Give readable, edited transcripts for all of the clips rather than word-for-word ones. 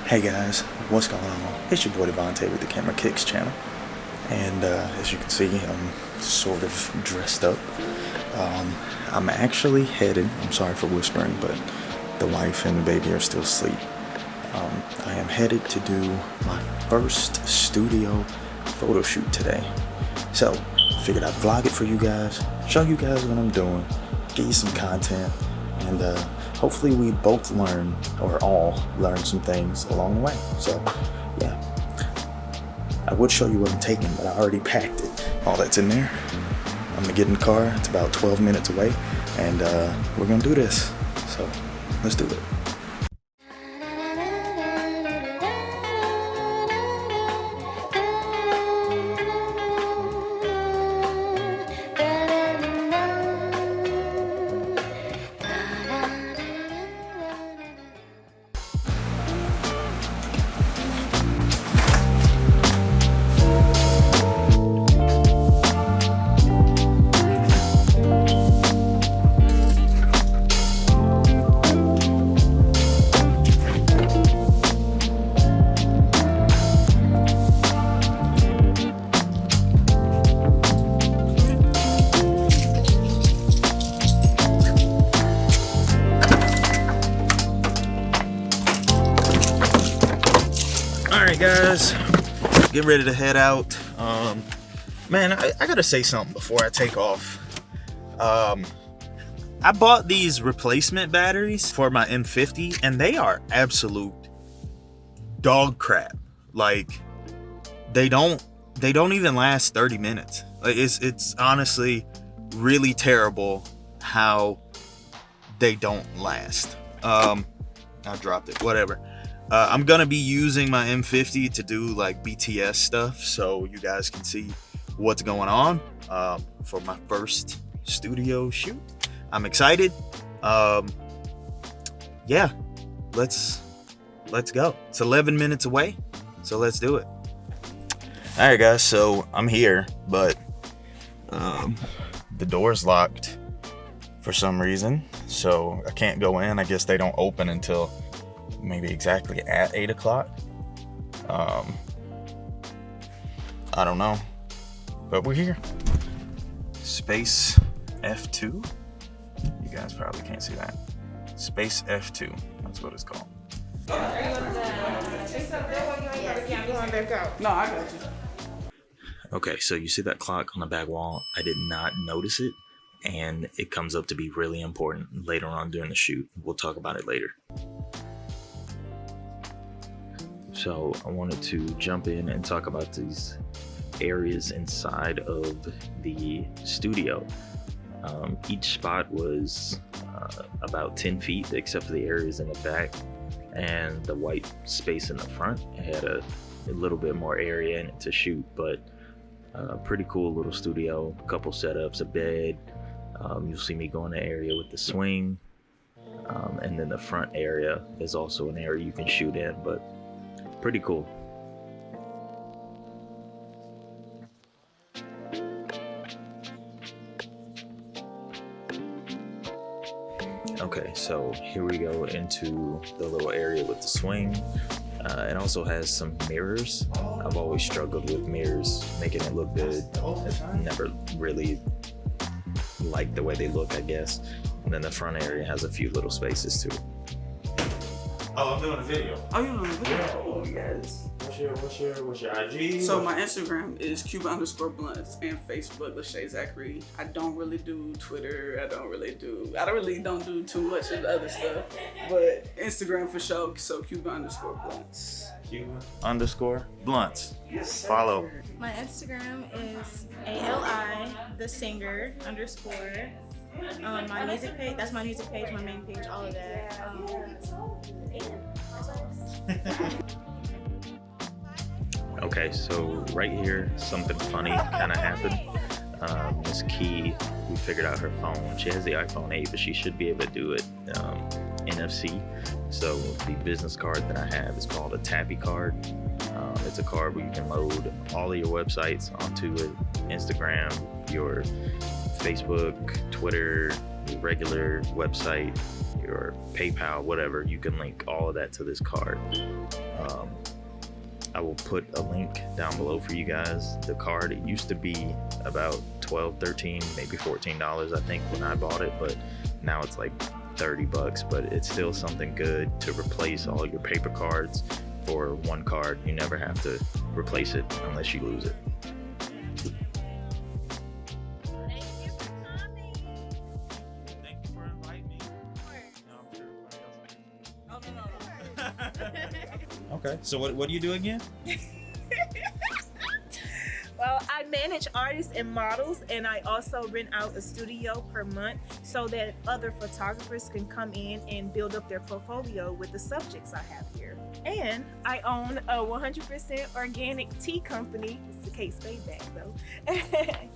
Hey guys, what's going on? It's your boy Devante with the Camera Kicks channel, and as you can see, I'm sort of dressed up. I'm actually headed, I'm sorry for whispering, but the wife and the baby are still asleep. I am headed to do my first studio photo shoot today. So, figured I'd vlog it for you guys, show you guys what I'm doing, give you some content, and hopefully we both learn, or all learn some things along the way. So, yeah. I would show you what I'm taking, but I already packed it. All that's in there. I'm gonna get in the car. It's about 12 minutes away, and we're gonna do this. So, let's do it. Alright guys, get ready to head out. Man, I gotta say something before I take off. I bought these replacement batteries for my M50 and they are absolute dog crap. Like, they don't even last 30 minutes. Like, it's honestly really terrible how they don't last. I dropped it, whatever. I'm gonna be using my M50 to do like BTS stuff, so you guys can see what's going on for my first studio shoot. I'm excited. Yeah, let's go. It's 11 minutes away, so let's do it. All right, guys. So I'm here, but the door's locked for some reason, so I can't go in. I guess they don't open until maybe exactly at 8 o'clock. I don't know, but we're here. Space F2. You guys probably can't see that. Space F2. That's what it's called. No, I got you. Okay, so you see that clock on the back wall? I did not notice it, and it comes up to be really important later on during the shoot. We'll talk about it later. So I wanted to jump in and talk about these areas inside of the studio. Each spot was about 10 feet, except for the areas in the back and the white space in the front. It had a little bit more area in it to shoot, but pretty cool little studio. A couple setups, a bed. You'll see me go in the area with the swing, and then the front area is also an area you can shoot in, but pretty cool. Okay, so here we go into the little area with the swing. It also has some mirrors. I've always struggled with mirrors, making it look good. Never really liked the way they look, I guess. And then the front area has a few little spaces too. Oh, I'm doing a video. Oh, you're doing a video? Oh, yes. What's your IG? So my Instagram is Cuba_blunts and Facebook Lachey Zachary. I don't really do Twitter. I don't really do too much of the other stuff. But Instagram for sure. So Cuba_blunts. Cuba_blunts. Yes. Follow. My Instagram is ALI the singer _ my music page, that's my music page, my main page, all of that. Okay, so right here, something funny kind of happened. Miss Key, we figured out her phone. She has the iPhone 8, but she should be able to do it NFC. So the business card that I have is called a Tappy card. It's a card where you can load all of your websites onto it. Instagram, your Facebook, Twitter, your regular website, or PayPal, whatever, you can link all of that to this card. I will put a link down below for you guys. The card, it used to be about $12, $13, maybe $14, I think, when I bought it, but now it's like $30, but it's still something good to replace all your paper cards for one card. You never have to replace it unless you lose it. Thank you for inviting me. Okay, so what do you do again? Well, I manage artists and models, and I also rent out a studio per month so that other photographers can come in and build up their portfolio with the subjects I have here. And I own a 100% organic tea company. It's the Kate Spade bag though.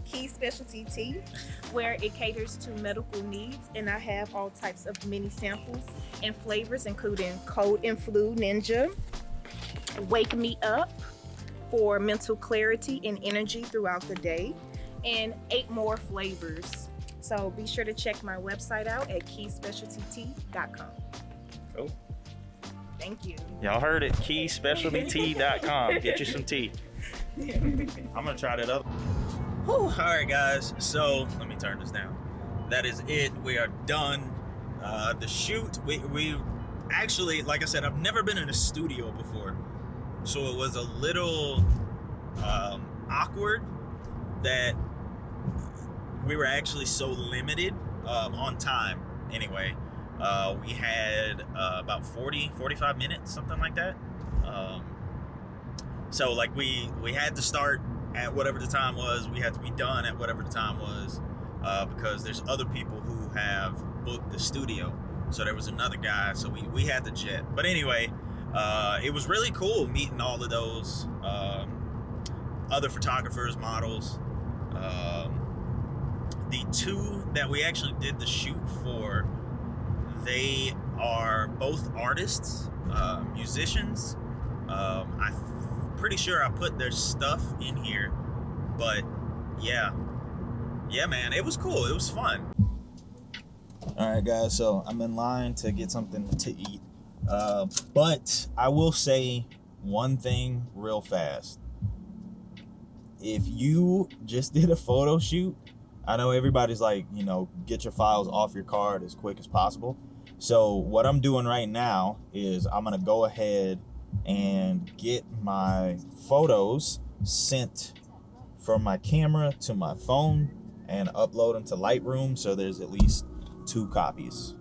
Key Specialty Tea, where it caters to medical needs, and I have all types of mini samples and flavors, including Cold and Flu Ninja, Wake Me Up, for mental clarity and energy throughout the day, and 8 more flavors. So be sure to check my website out at keyspecialtytea.com. Cool. Thank you. Y'all heard it, keyspecialtytea.com. Get you some tea. I'm gonna try that up. Whew. All right, guys, so let me turn this down. That is it, we are done. The shoot, we actually, like I said, I've never been in a studio before. So it was a little awkward that we were actually so limited on time. Anyway, we had about 45 minutes, something like that. So like we had to start at whatever the time was. We had to be done at whatever the time was because there's other people who have booked the studio. So there was another guy, so we had to jet. But anyway, it was really cool meeting all of those other photographers, models. The 2 that we actually did the shoot for, they are both artists, musicians. I'm pretty sure I put their stuff in here, but yeah, man, it was cool. It was fun. All right, guys, so I'm in line to get something to eat. But I will say one thing real fast. If you just did a photo shoot, I know everybody's like, get your files off your card as quick as possible. So what I'm doing right now is I'm going to go ahead and get my photos sent from my camera to my phone and upload them to Lightroom, so there's at least 2 copies.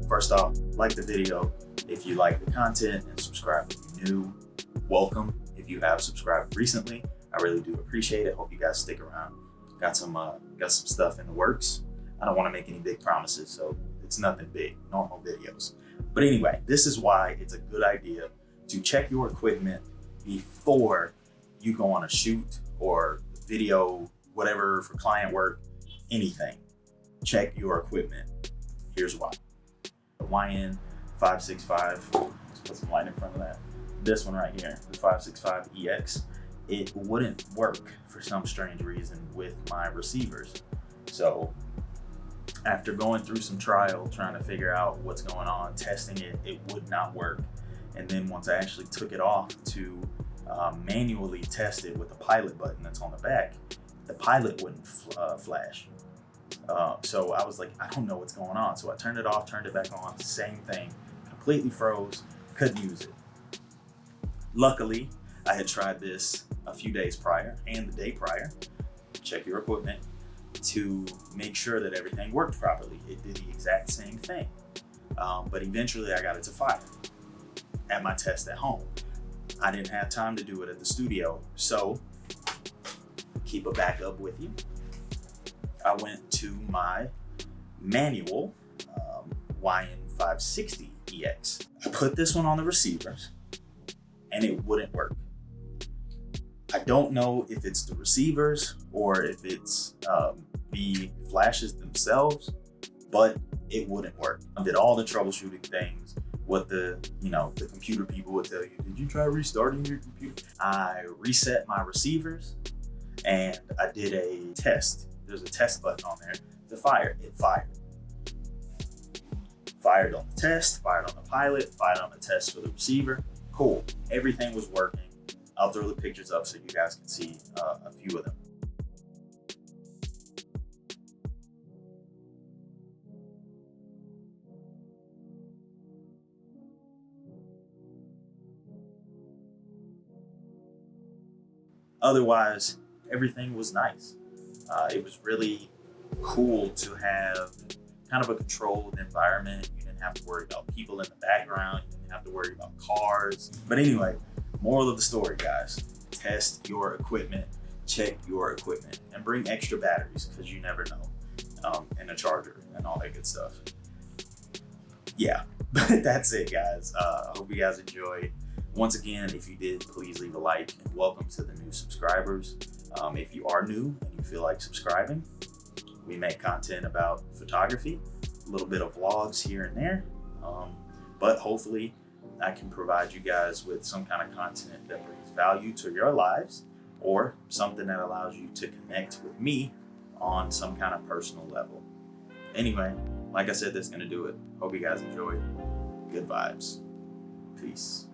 First off, like the video if you like the content, and subscribe if you're new. Welcome if you have subscribed recently. I really do appreciate it. Hope you guys stick around. Got some stuff in the works. I don't want to make any big promises, so it's nothing big, normal videos. But anyway, this is why it's a good idea to check your equipment before you go on a shoot or video, whatever, for client work, anything. Check your equipment. Here's why. The YN565, let's put some light in front of that. This one right here, the 565EX, it wouldn't work for some strange reason with my receivers. So after going through some trial, trying to figure out what's going on, testing it, it would not work. And then once I actually took it off to manually test it with the pilot button that's on the back, the pilot wouldn't flash. So I was like, I don't know what's going on. So I turned it off, turned it back on, same thing, completely froze, couldn't use it. Luckily, I had tried this a few days prior and the day prior. Check your equipment to make sure that everything worked properly. It did the exact same thing. But eventually I got it to fire at my test at home. I didn't have time to do it at the studio, so keep a backup with you. I went to my manual YN560 EX. I put this one on the receivers and it wouldn't work. I don't know if it's the receivers or if it's the flashes themselves, but it wouldn't work. I did all the troubleshooting things, what the computer people would tell you. Did you try restarting your computer? I reset my receivers and I did a test. There's a test button on there to fire. It fired. Fired on the test, fired on the pilot, fired on the test for the receiver. Cool. Everything was working. I'll throw the pictures up so you guys can see a few of them. Otherwise, everything was nice. It was really cool to have kind of a controlled environment. You didn't have to worry about people in the background. You didn't have to worry about cars. But anyway, moral of the story, guys, test your equipment, check your equipment, and bring extra batteries because you never know, and a charger and all that good stuff. Yeah, but that's it, guys. I hope you guys enjoyed. Once again, if you did, please leave a like and welcome to the new subscribers. If you are new and you feel like subscribing, we make content about photography, a little bit of vlogs here and there, but hopefully I can provide you guys with some kind of content that brings value to your lives or something that allows you to connect with me on some kind of personal level. Anyway, like I said, that's going to do it. Hope you guys enjoyed. Good vibes. Peace.